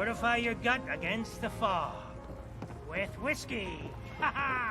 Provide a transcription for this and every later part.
Fortify your gut against the fog. With whiskey. Ha ha!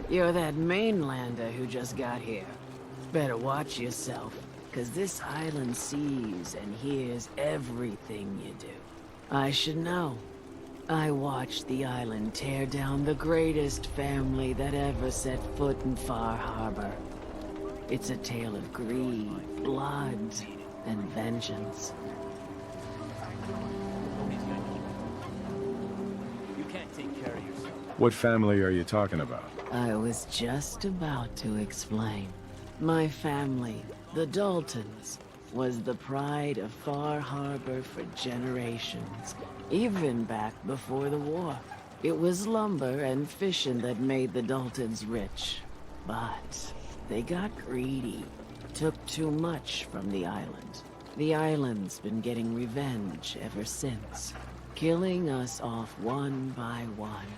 You're that mainlander who just got here. Better watch yourself, 'cause this island sees and hears everything you do. I should know. I watched the island tear down the greatest family that ever set foot in Far Harbor. It's a tale of greed, blood, and vengeance. You can't take care of yourself. What family are you talking about? I was just about to explain. My family, the Daltons, was the pride of Far Harbor for generations, even back before the war. It was lumber and fishing that made the Daltons rich. But they got greedy, took too much from the island. The island's been getting revenge ever since, killing us off one by one.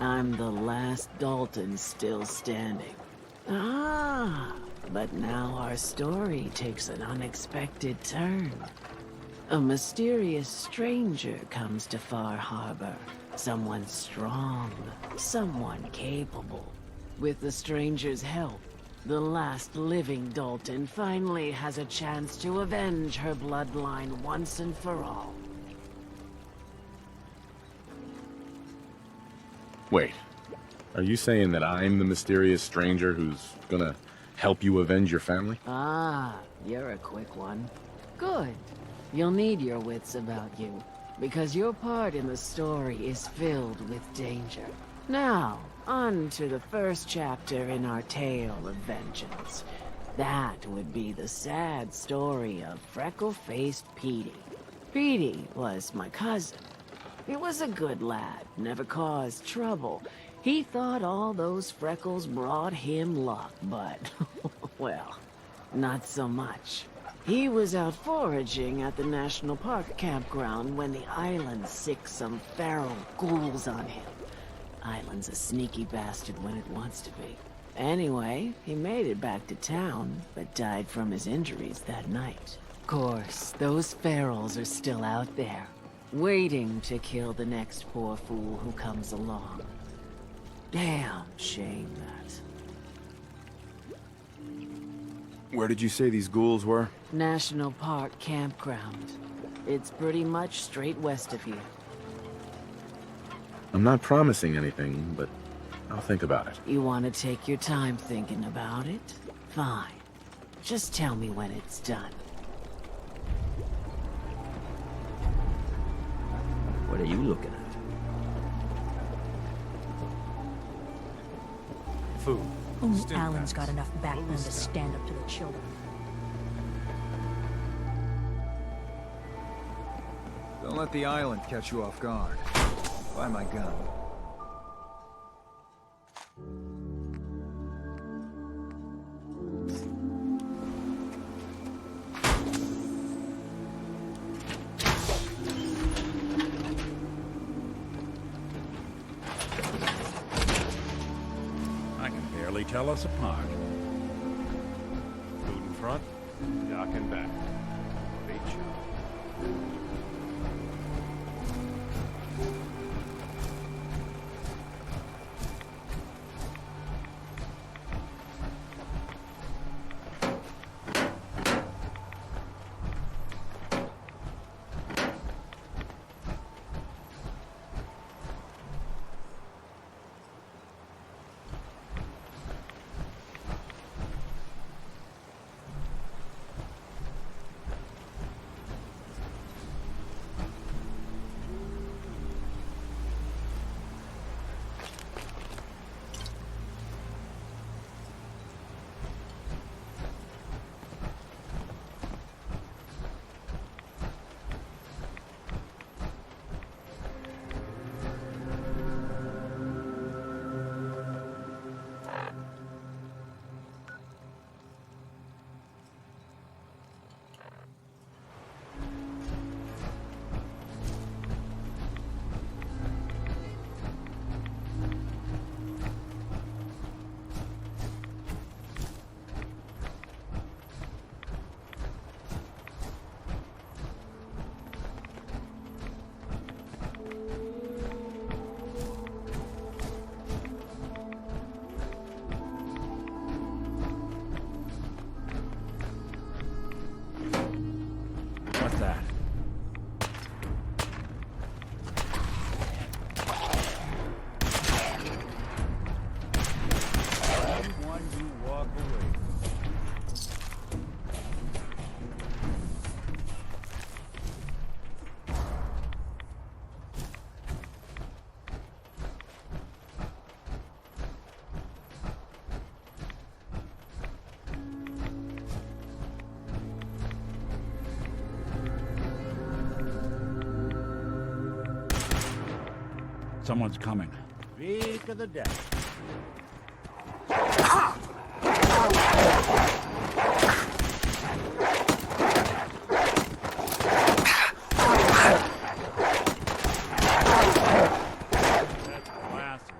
I'm the last Dalton still standing. Ah, but now our story takes an unexpected turn. A mysterious stranger comes to Far Harbor. Someone strong, someone capable. With the stranger's help, the last living Dalton finally has a chance to avenge her bloodline once and for all. Wait, are you saying that I'm the mysterious stranger who's gonna help you avenge your family? Ah, you're a quick one. Good. You'll need your wits about you, because your part in the story is filled with danger. Now, on to the first chapter in our tale of vengeance. That would be the sad story of freckle-faced Petey. Petey was my cousin. He was a good lad, never caused trouble. He thought all those freckles brought him luck, but, well, not so much. He was out foraging at the National Park Campground when the island sicked some feral ghouls on him. Island's a sneaky bastard when it wants to be. Anyway, he made it back to town, but died from his injuries that night. Of course, those ferals are still out there, waiting to kill the next poor fool who comes along. Damn shame that. Where did you say these ghouls were? National Park Campground. It's pretty much straight west of here. I'm not promising anything, but I'll think about it. You want to take your time thinking about it? Fine. Just tell me when it's done. What are you looking at? Food. Only Stim Alan's packs. got enough backbone to stand up to the children. Don't let the island catch you off guard. Buy my gun. I can barely tell us apart. Food in front, dock in back. Great job. Someone's coming. Speak of the dead. That's the last one.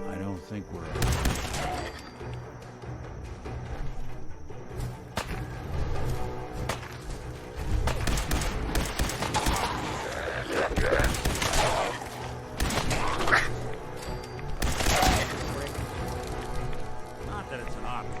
I don't think we're... Not that it's an option.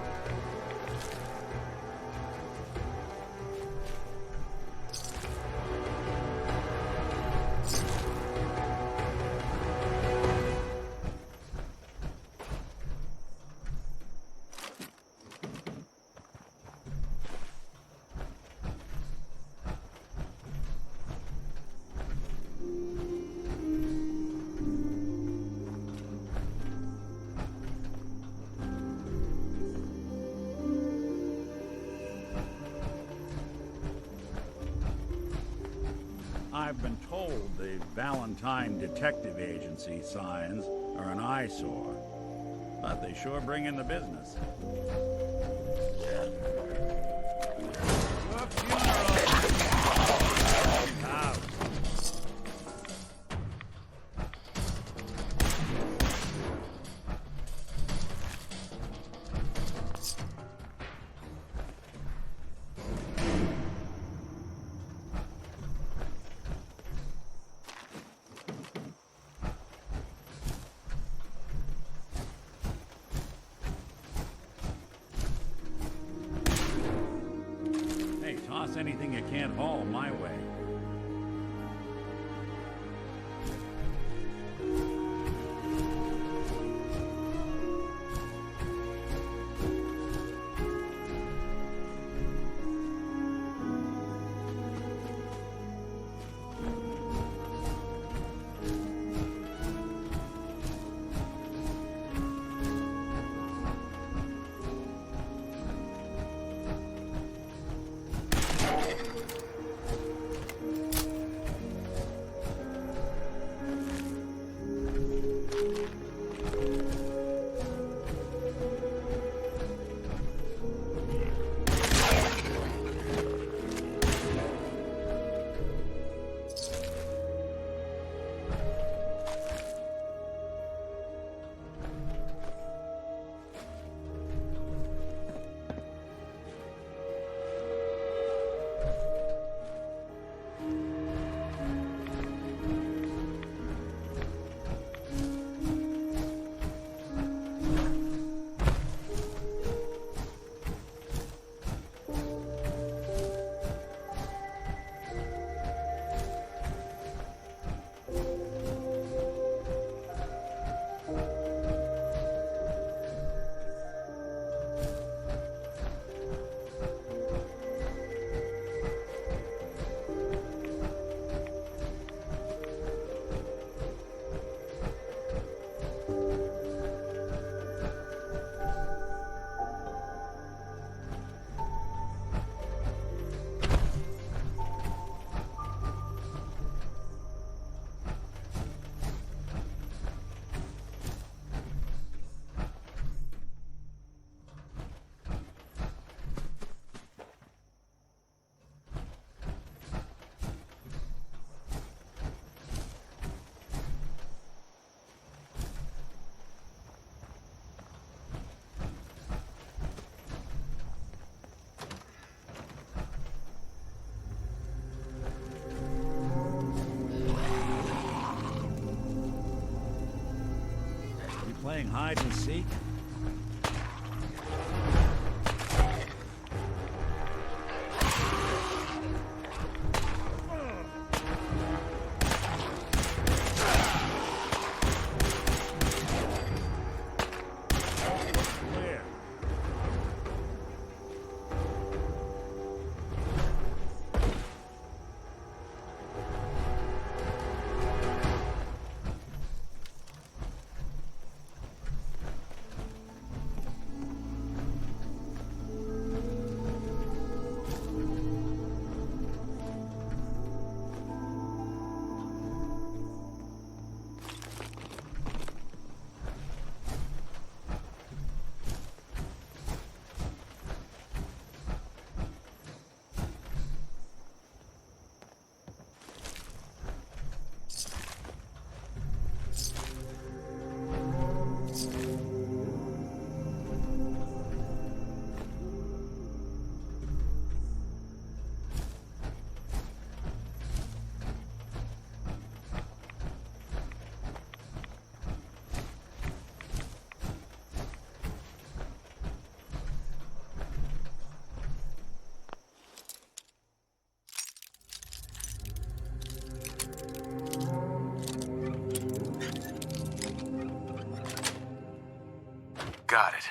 I've been told the Valentine Detective Agency signs are an eyesore, but they sure bring in the business. Your funeral. Out. Hey, toss anything you can't haul my way. hide and seek? Clear. Got it.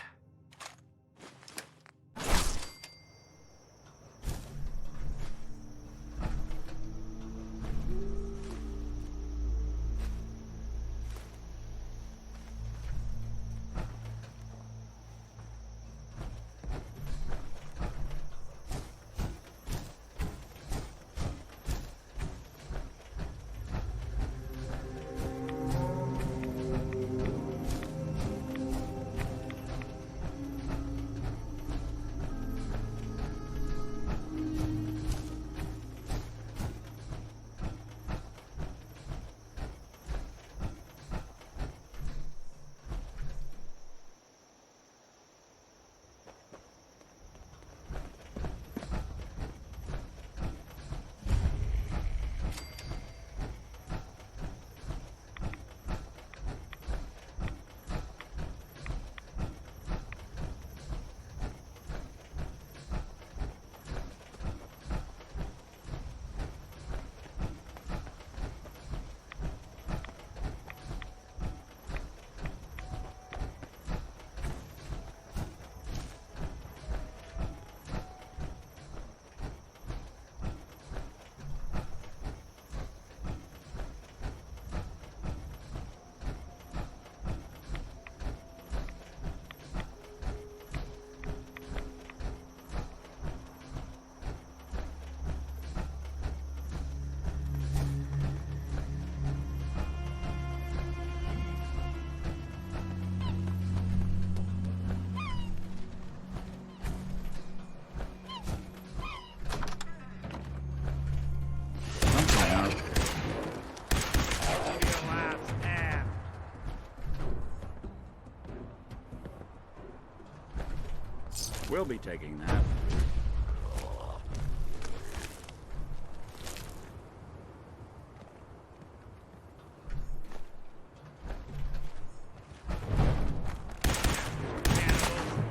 We'll be taking that.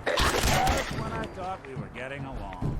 Just when I thought we were getting along.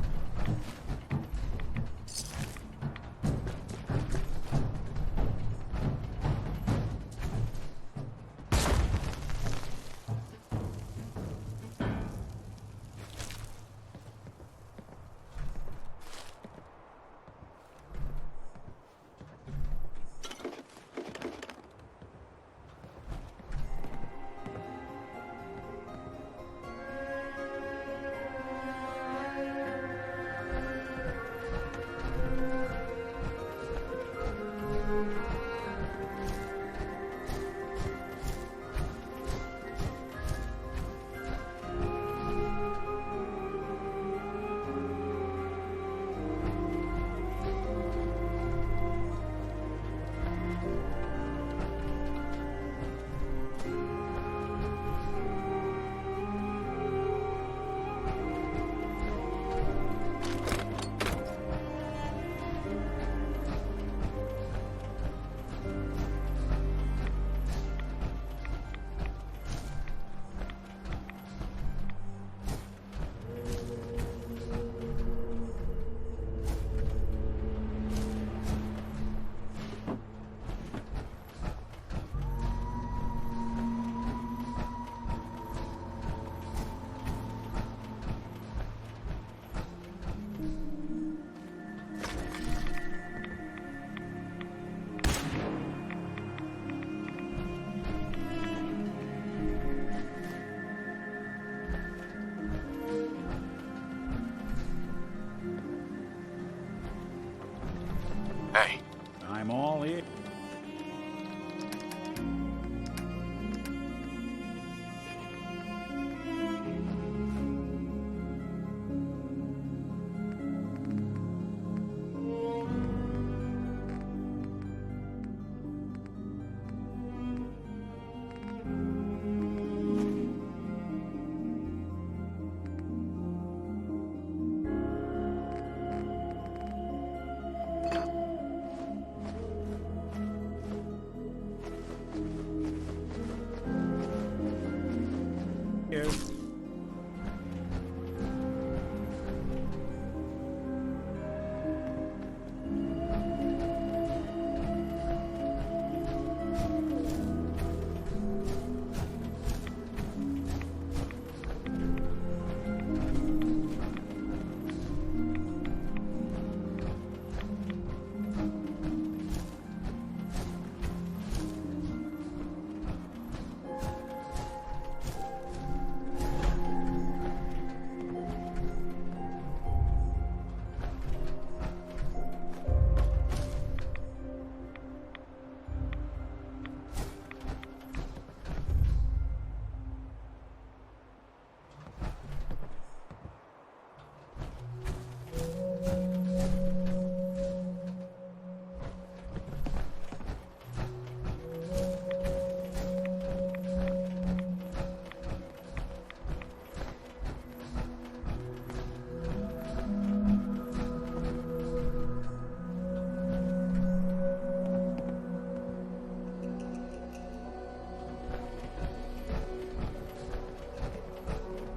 Hey. I'm all ears.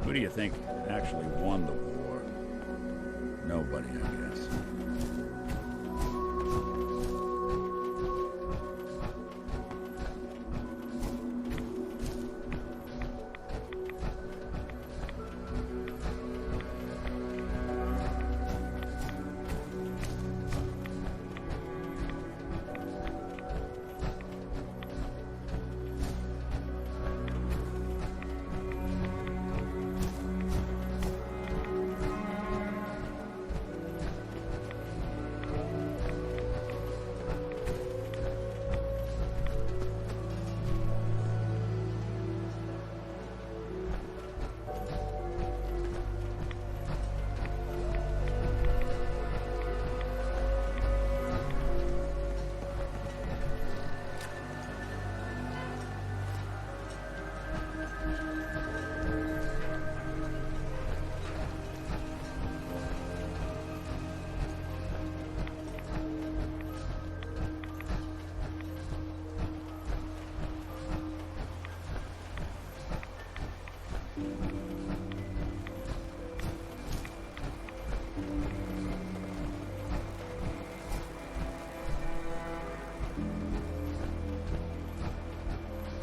Who do you think actually won the war? Nobody, I guess.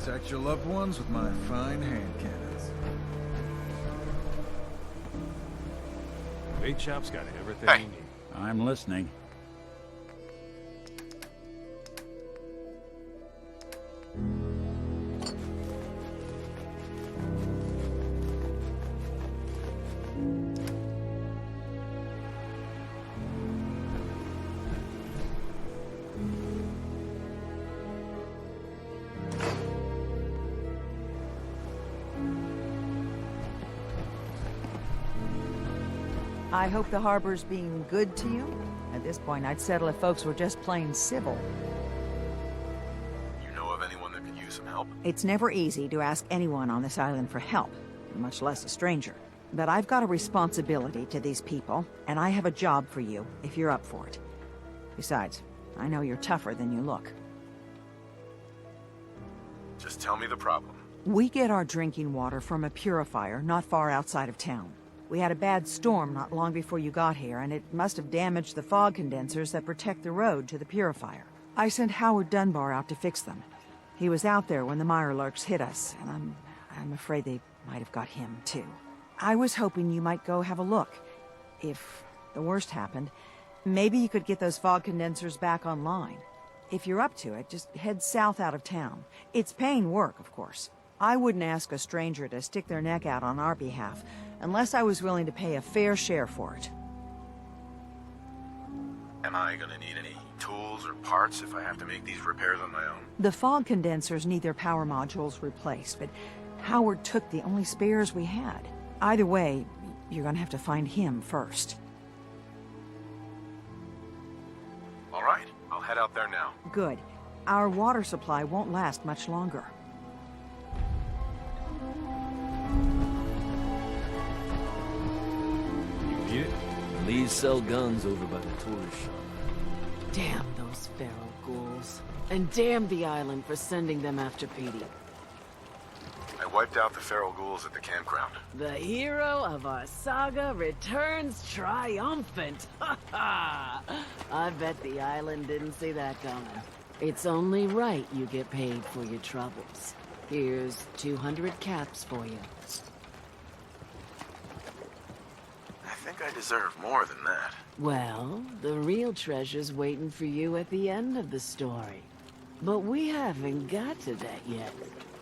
Protect your loved ones with my fine hand cannons. Bait shop's got everything you need. I'm listening. I hope the harbor's being good to you. At this point, I'd settle if folks were just plain civil. You know of anyone that could use some help? It's never easy to ask anyone on this island for help, much less a stranger. But I've got a responsibility to these people, and I have a job for you, if you're up for it. Besides, I know you're tougher than you look. Just tell me the problem. We get our drinking water from a purifier not far outside of town. We had a bad storm not long before you got here, and it must have damaged the fog condensers that protect the road to the purifier. I sent Howard Dunbar out to fix them. He was out there when the Mirelurks hit us, and I'm afraid they might have got him, too. I was hoping you might go have a look. If the worst happened, maybe you could get those fog condensers back online. If you're up to it, just head south out of town. It's paying work, of course. I wouldn't ask a stranger to stick their neck out on our behalf, unless I was willing to pay a fair share for it. Am Am I gonna need any tools or parts if I have to make these repairs on my own? The fog condensers need their power modules replaced, but Howard took the only spares we had. Either way, you're gonna have to find him first. All right, I'll head out there now. Good. Our water supply won't last much longer. You need it? Lee's sell guns over by the tourist shop. Damn those feral ghouls. And damn the island for sending them after Petey. I wiped out the feral ghouls at the campground. The hero of our saga returns triumphant. Ha ha! I bet the island didn't see that coming. It's only right you get paid for your troubles. Here's 200 caps for you. I think I deserve more than that. Well, the real treasure's waiting for you at the end of the story. But we haven't got to that yet.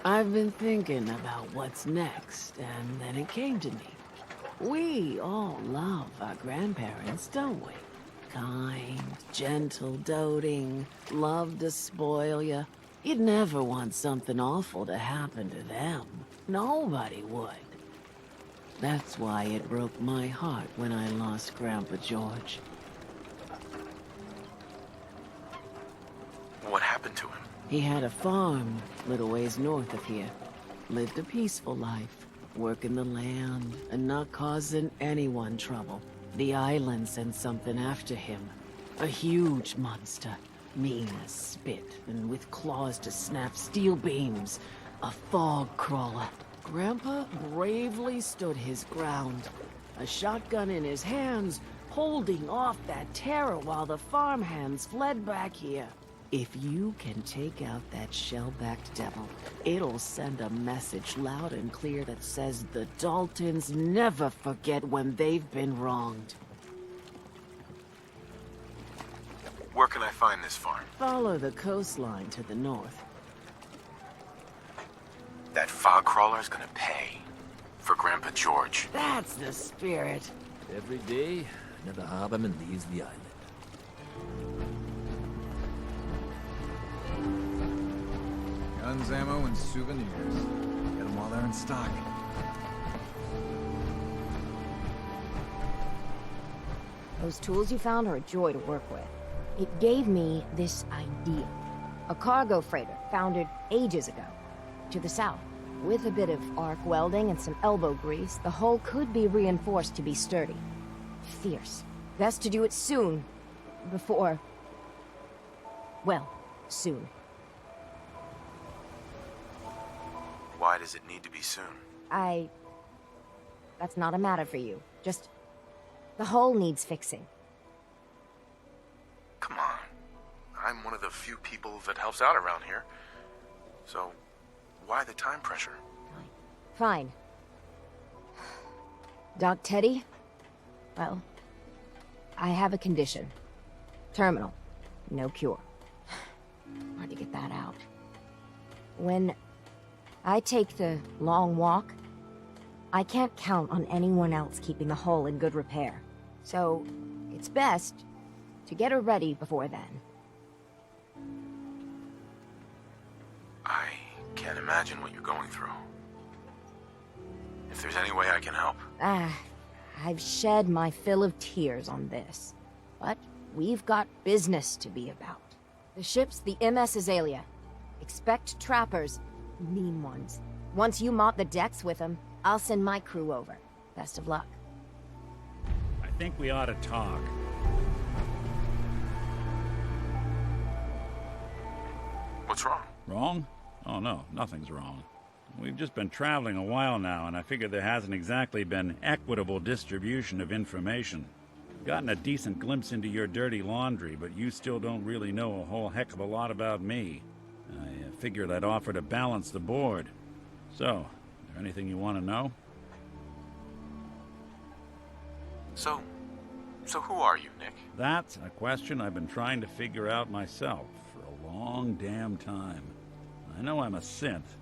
I've been thinking about what's next, and then it came to me. We all love our grandparents, don't we? Kind, gentle, doting, love to spoil you. You'd never want something awful to happen to them. Nobody would. That's why it broke my heart when I lost Grandpa George. What happened to him? He had a farm, little ways north of here. Lived a peaceful life, working the land and not causing anyone trouble. The island sent something after him. A huge monster, mean as spit and with claws to snap steel beams. A fog crawler. Grandpa bravely stood his ground, a shotgun in his hands, holding off that terror while the farmhands fled back here. If you can take out that shell-backed devil, it'll send a message loud and clear that says the Daltons never forget when they've been wronged. Where can I find this farm? Follow the coastline to the north. That fog crawler's gonna pay for Grandpa George. That's the spirit. Every day, another Haberman leaves the island. Guns, ammo, and souvenirs. Get them while they're in stock. Those tools you found are a joy to work with. It gave me this idea. A cargo freighter founded ages ago, to the south. With a bit of arc welding and some elbow grease, the hull could be reinforced to be sturdy. Fierce. Best to do it soon. Before... well, soon. Why does it need to be soon? That's not a matter for you. Just... the hull needs fixing. Come on. I'm one of the few people that helps out around here. So, why the time pressure? Fine. Doc Teddy? Well, I have a condition. Terminal. No cure. Hard to get that out. When I take the long walk, I can't count on anyone else keeping the hull in good repair. So, it's best to get her ready before then. I can't imagine what you're going through. If there's any way I can help. I've shed my fill of tears on this. But we've got business to be about. The ship's the MS Azalea. Expect trappers, mean ones. Once you mop the decks with them, I'll send my crew over. Best of luck. I think we ought to talk. What's wrong? Wrong? Oh no, nothing's wrong. We've just been traveling a while now, and I figure there hasn't exactly been equitable distribution of information. I've gotten a decent glimpse into your dirty laundry, but you still don't really know a whole heck of a lot about me. I figured I'd offer to balance the board. So, is there anything you want to know? So who are you, Nick? That's a question I've been trying to figure out myself for a long damn time. I know I'm a synth,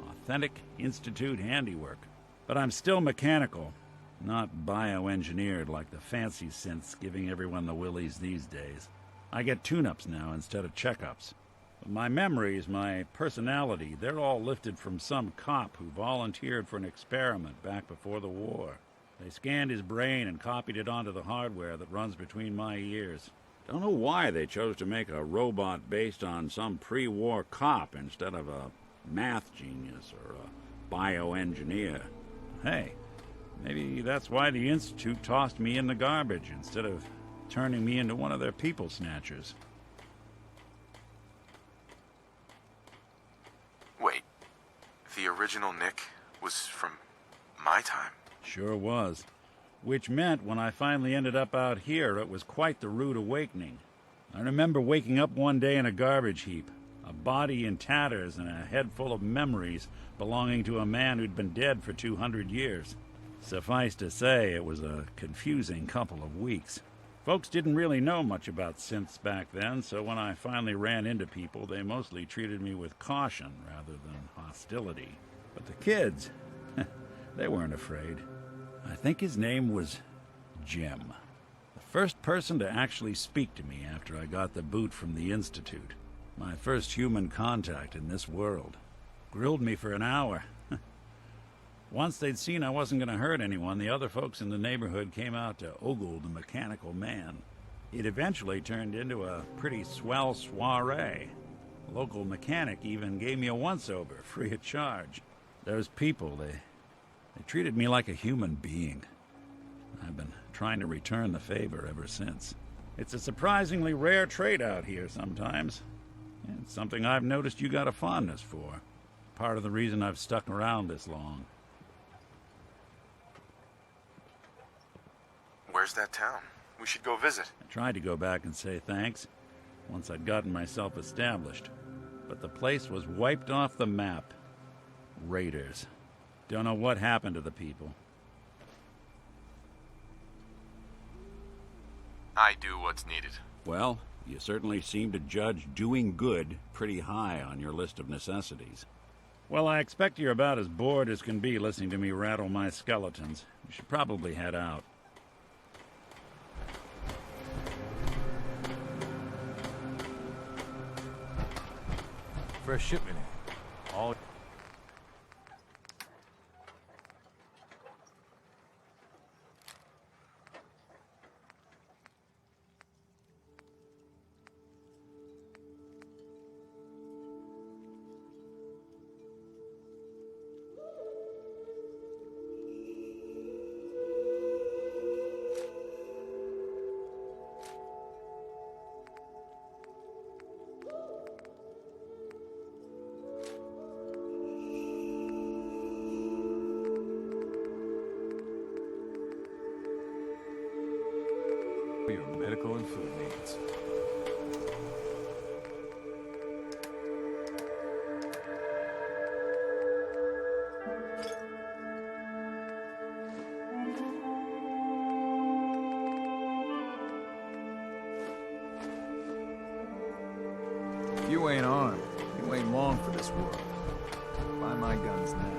authentic Institute handiwork, but I'm still mechanical. Not bioengineered like the fancy synths giving everyone the willies these days. I get tune-ups now instead of checkups. But my memories, my personality, they're all lifted from some cop who volunteered for an experiment back before the war. They scanned his brain and copied it onto the hardware that runs between my ears. Don't know why they chose to make a robot based on some pre-war cop instead of a math genius or a bioengineer. Hey, maybe that's why the Institute tossed me in the garbage instead of turning me into one of their people snatchers. Wait, the original Nick was from my time? Sure was. Which meant when I finally ended up out here, it was quite the rude awakening. I remember waking up one day in a garbage heap, a body in tatters and a head full of memories belonging to a man who'd been dead for 200 years. Suffice to say, it was a confusing couple of weeks. Folks didn't really know much about synths back then, so when I finally ran into people, they mostly treated me with caution rather than hostility. But the kids, they weren't afraid. I think his name was Jim. The first person to actually speak to me after I got the boot from the Institute. My first human contact in this world. Grilled me for an hour. Once they'd seen I wasn't going to hurt anyone, the other folks in the neighborhood came out to ogle the mechanical man. It eventually turned into a pretty swell soiree. A local mechanic even gave me a once-over, free of charge. Those people, they treated me like a human being. I've been trying to return the favor ever since. It's a surprisingly rare trait out here sometimes. It's something I've noticed you got a fondness for. Part of the reason I've stuck around this long. Where's that town? We should go visit. I tried to go back and say thanks once I'd gotten myself established. But the place was wiped off the map. Raiders. Don't know what happened to the people. I do what's needed. Well, you certainly seem to judge doing good pretty high on your list of necessities. Well, I expect you're about as bored as can be listening to me rattle my skeletons. We should probably head out. Fresh shipment in. All... your medical and food needs. If you ain't armed, you ain't long for this world. Buy my guns now.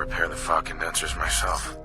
repair the fog condensers myself.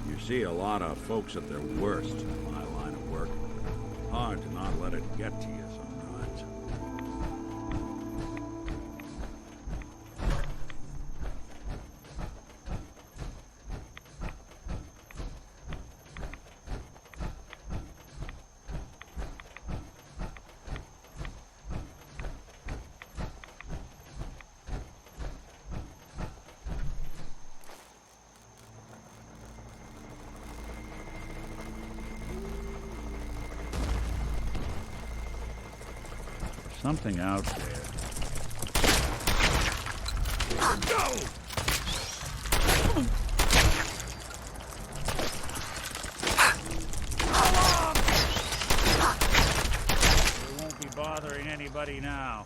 You see a lot of folks at their worst in my line of work. Hard to not let it get to you sometimes. Something out there. Go! We won't be bothering anybody now.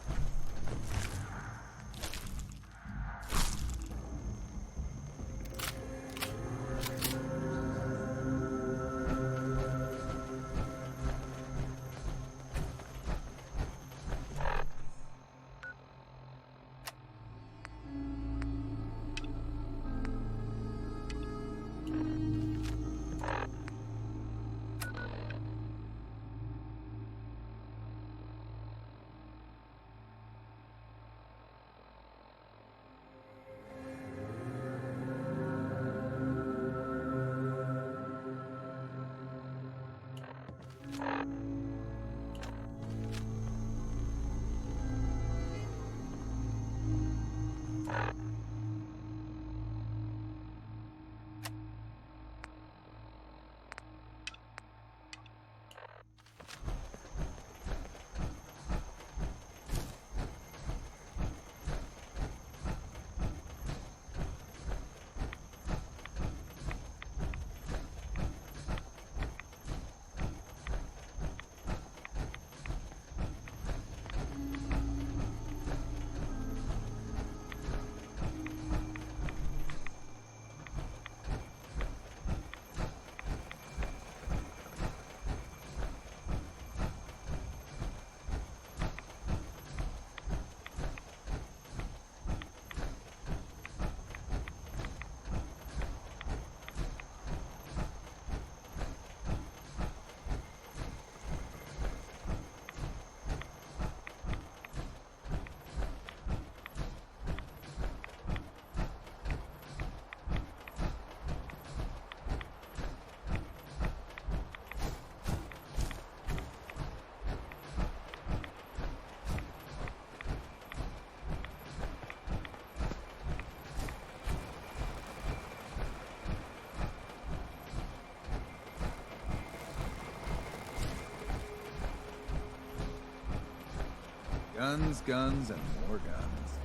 Guns, guns, and more guns.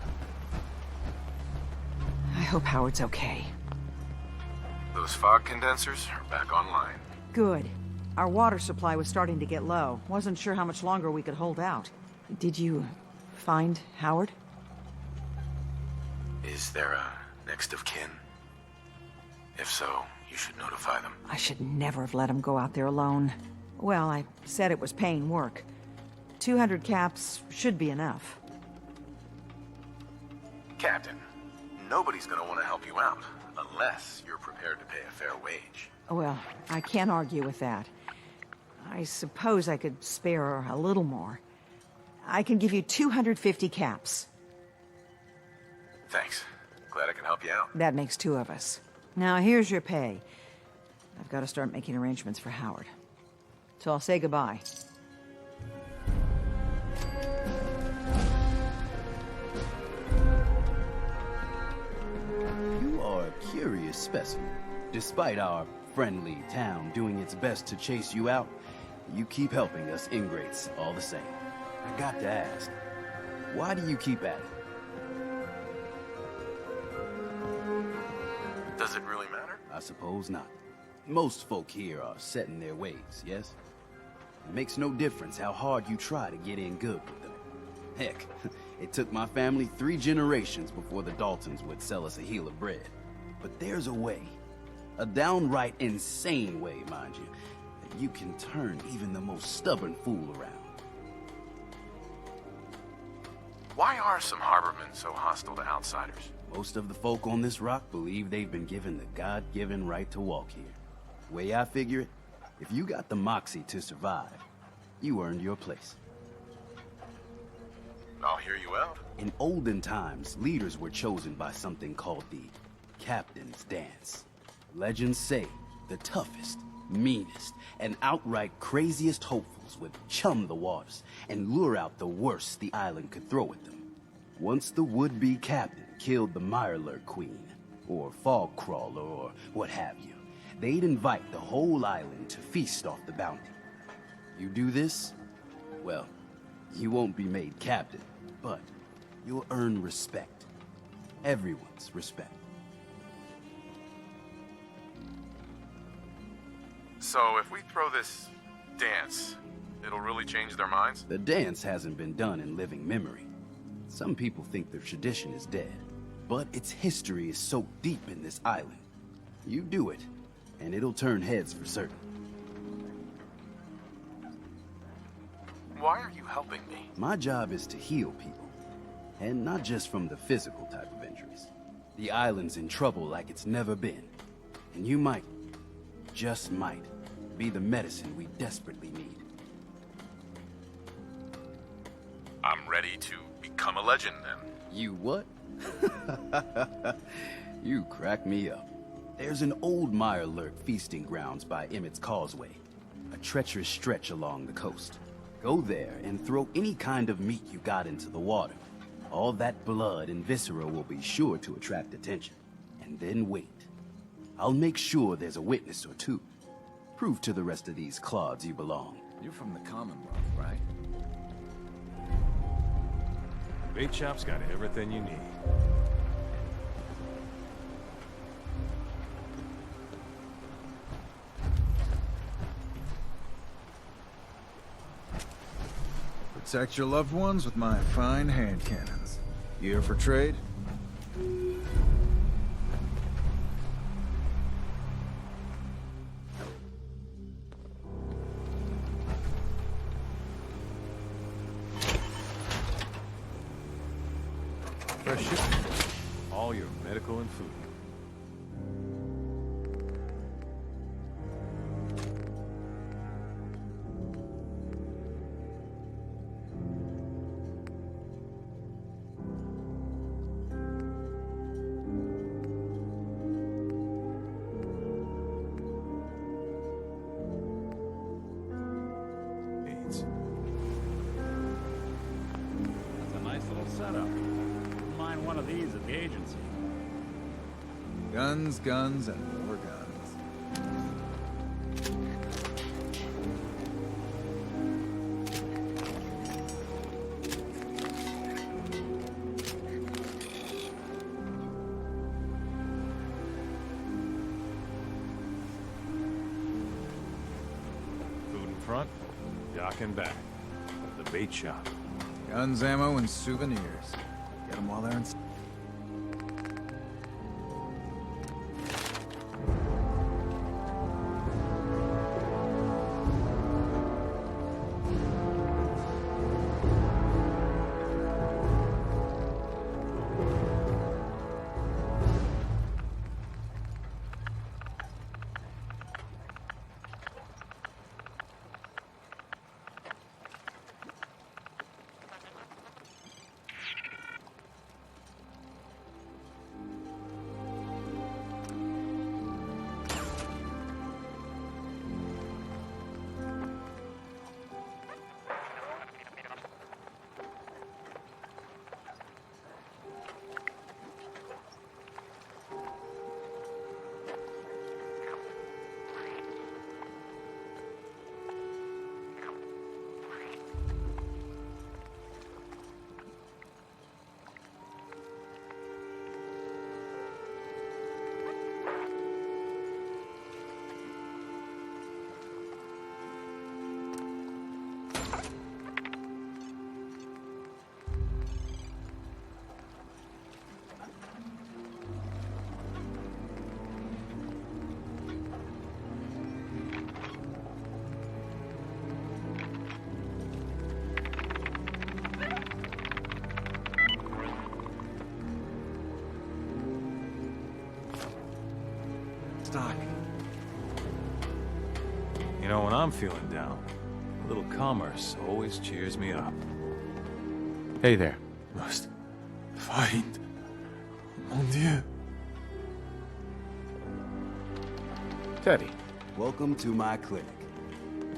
I hope Howard's okay. Those fog condensers are back online. Good. Our water supply was starting to get low. Wasn't sure how much longer we could hold out. Did you find Howard? Is there a next of kin? If so, you should notify them. I should never have let him go out there alone. Well, I said it was paying work. 200 caps should be enough. Captain, nobody's gonna want to help you out, unless you're prepared to pay a fair wage. Well, I can't argue with that. I suppose I could spare a little more. I can give you 250 caps. Thanks. Glad I can help you out. That makes two of us. Now here's your pay. I've got to start making arrangements for Howard. So I'll say goodbye. You are a curious specimen. Despite our friendly town doing its best to chase you out, you keep helping us ingrates all the same. I got to ask, why do you keep at it? Does it really matter? I suppose not. Most folk here are set in their ways, yes? It makes no difference how hard you try to get in good with them. Heck, it took my family 3 generations before the Daltons would sell us a heel of bread. But there's a way, a downright insane way, mind you, that you can turn even the most stubborn fool around. Why are some harbormen so hostile to outsiders? Most of the folk on this rock believe they've been given the God-given right to walk here. Way I figure it, if you got the moxie to survive, you earned your place. I'll hear you out. In olden times, leaders were chosen by something called the Captain's Dance. Legends say the toughest, meanest, and outright craziest hopefuls would chum the waters and lure out the worst the island could throw at them. Once the would-be captain killed the Mirelurk Queen, or Fog Crawler, or what have you, they'd invite the whole island to feast off the bounty. You do this, well, you won't be made captain, but you'll earn respect. Everyone's respect. So if we throw this dance, it'll really change their minds? The dance hasn't been done in living memory. Some people think the tradition is dead, but its history is so deep in this island. You do it, and it'll turn heads for certain. Why are you helping me? My job is to heal people, and not just from the physical type of injuries. The island's in trouble like it's never been, and you might, just might, be the medicine we desperately need. I'm ready to become a legend, then. You what? You crack me up. There's an old Mirelurk feasting grounds by Emmett's Causeway, a treacherous stretch along the coast. Go there and throw any kind of meat you got into the water. All that blood and viscera will be sure to attract attention. And then wait. I'll make sure there's a witness or two. Prove to the rest of these clods you belong. You're from the Commonwealth, right? Bait shop's got everything you need. Protect your loved ones with my fine hand cannons. You here for trade? Fresh shipment. All your medical and food. Needs. That's a nice little setup. Wouldn't mind one of these at the agency. Guns, guns, and more guns. Food in front, dock in back. The bait shop. Guns, ammo, and souvenirs. Get them while they're in... stock. You know, when I'm feeling down, a little commerce always cheers me up. Hey there. Must fight. Mon Dieu. Teddy. Welcome to my clinic.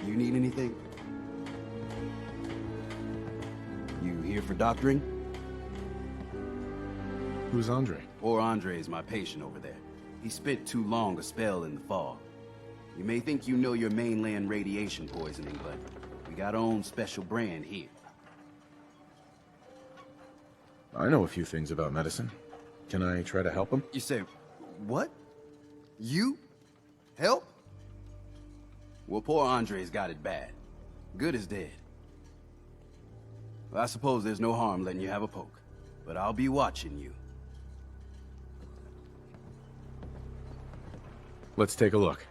You need anything? You here for doctoring? Who's Andre? Poor Andre is my patient over there. He spent too long a spell in the fog. You may think you know your mainland radiation poisoning, but we got our own special brand here. I know a few things about medicine. Can I try to help him? You say, what? You? Help? Well, poor Andre's got it bad. Good as dead. Well, I suppose there's no harm letting you have a poke, but I'll be watching you. Let's take a look.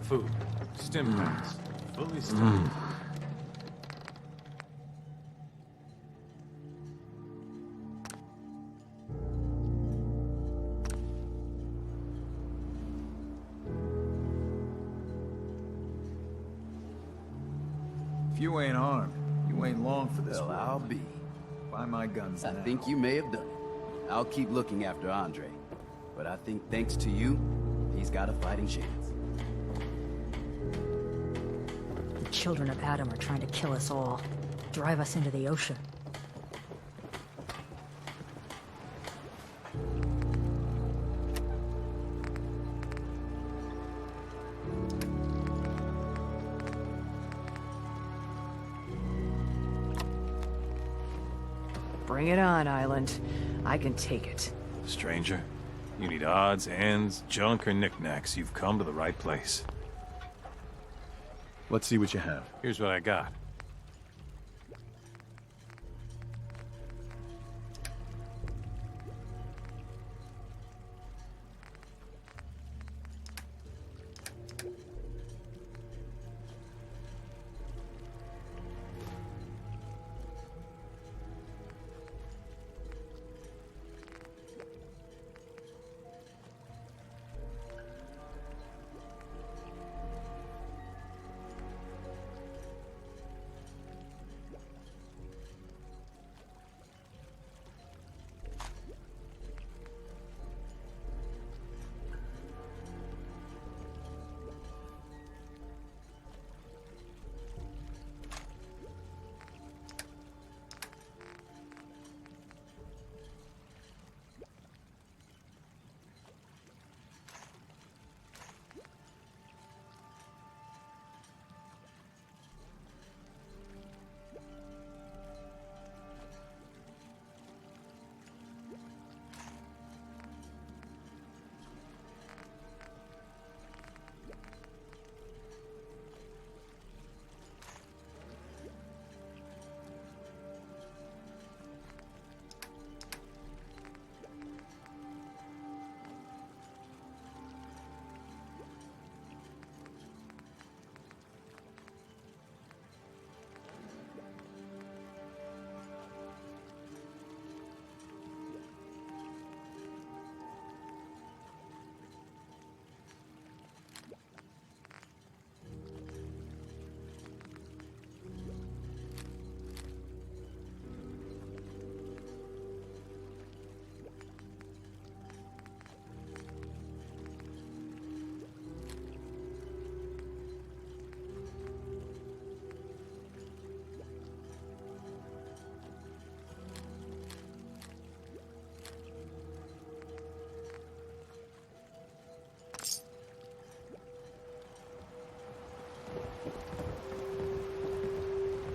Food. Stim packs. Fully stocked. If you ain't armed, you ain't long for this Well, world. I'll be. Buy my guns I now. think you may have done it. I'll keep looking after Andre. But I think thanks to you, he's got a fighting chance. The children of Adam are trying to kill us all. Drive us into the ocean. Bring it on, Island. I can take it. Stranger, you need odds, ends, junk, or knickknacks. You've come to the right place. Let's see what you have. Here's what I got.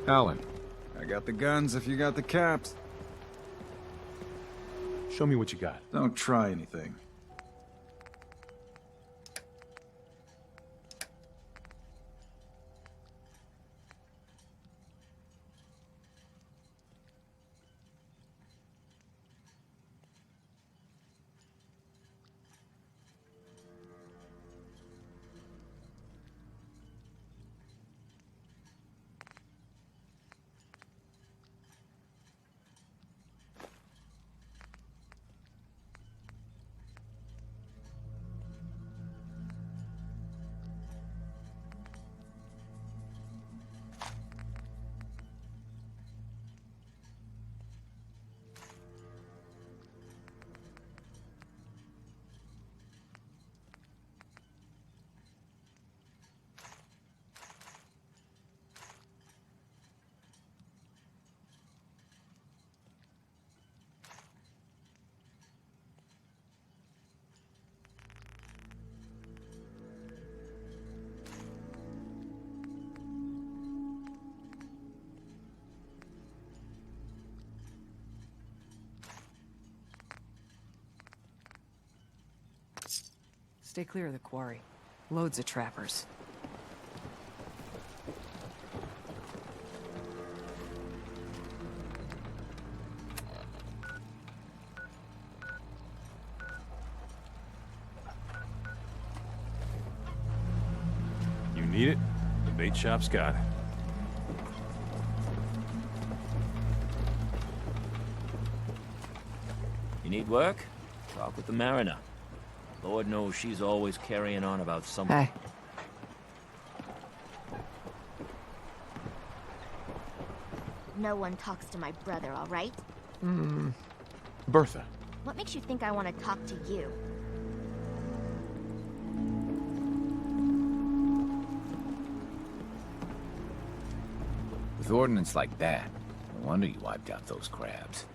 Alan, I got the guns if you got the caps. Show me what you got. Don't try anything. Stay clear of the quarry. Loads of trappers. You need it? The bait shop's got it. You need work? Talk with the mariner. Lord knows she's always carrying on about something. Hey. No one talks to my brother, all right? Bertha. What makes you think I want to talk to you? With ordnance like that, no wonder you wiped out those crabs.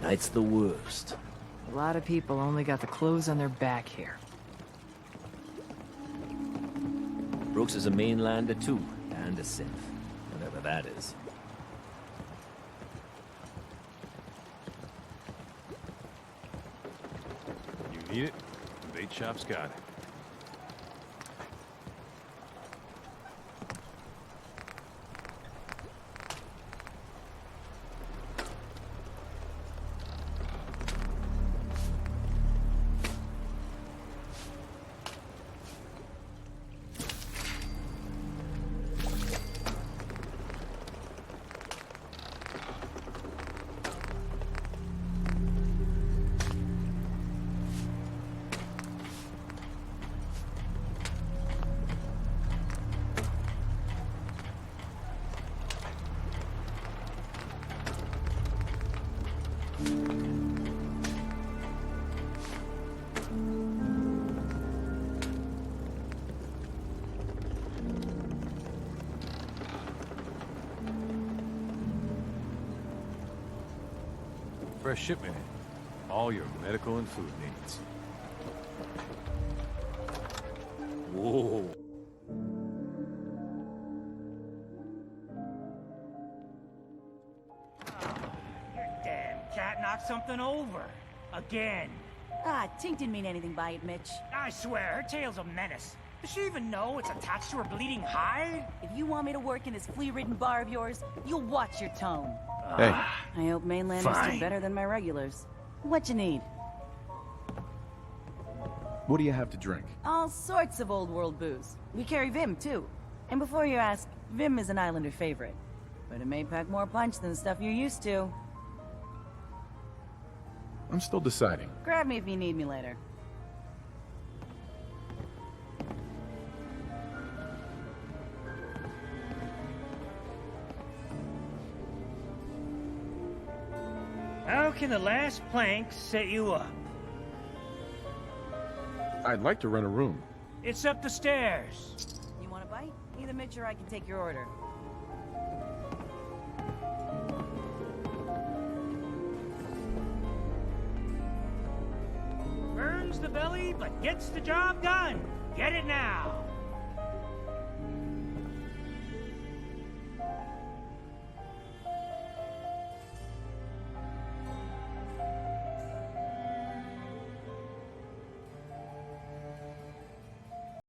Night's the worst. A lot of people only got the clothes on their back here. Brooks is a mainlander too, and a synth. Whatever that is. You need it? The bait shop's got it. Fresh shipment in. All your medical and food needs. Whoa. Your damn cat knocked something over. Again. Ah, Tink didn't mean anything by it, Mitch. I swear, her tail's a menace. Does she even know it's attached to her bleeding hide? If you want me to work in this flea-ridden bar of yours, you'll watch your tone. Hey. I hope mainlanders Fine. do better than my regulars. What you need? What do you have to drink? All sorts of old world booze. We carry Vim, too. And before you ask, Vim is an Islander favorite. But it may pack more punch than the stuff you're used to. I'm still deciding. Grab me if you need me later. How can the last plank set you up? I'd like to rent a room. It's up the stairs. You want a bite? Either Mitch or I can take your order. Burn the belly, but gets the job done. Get it now.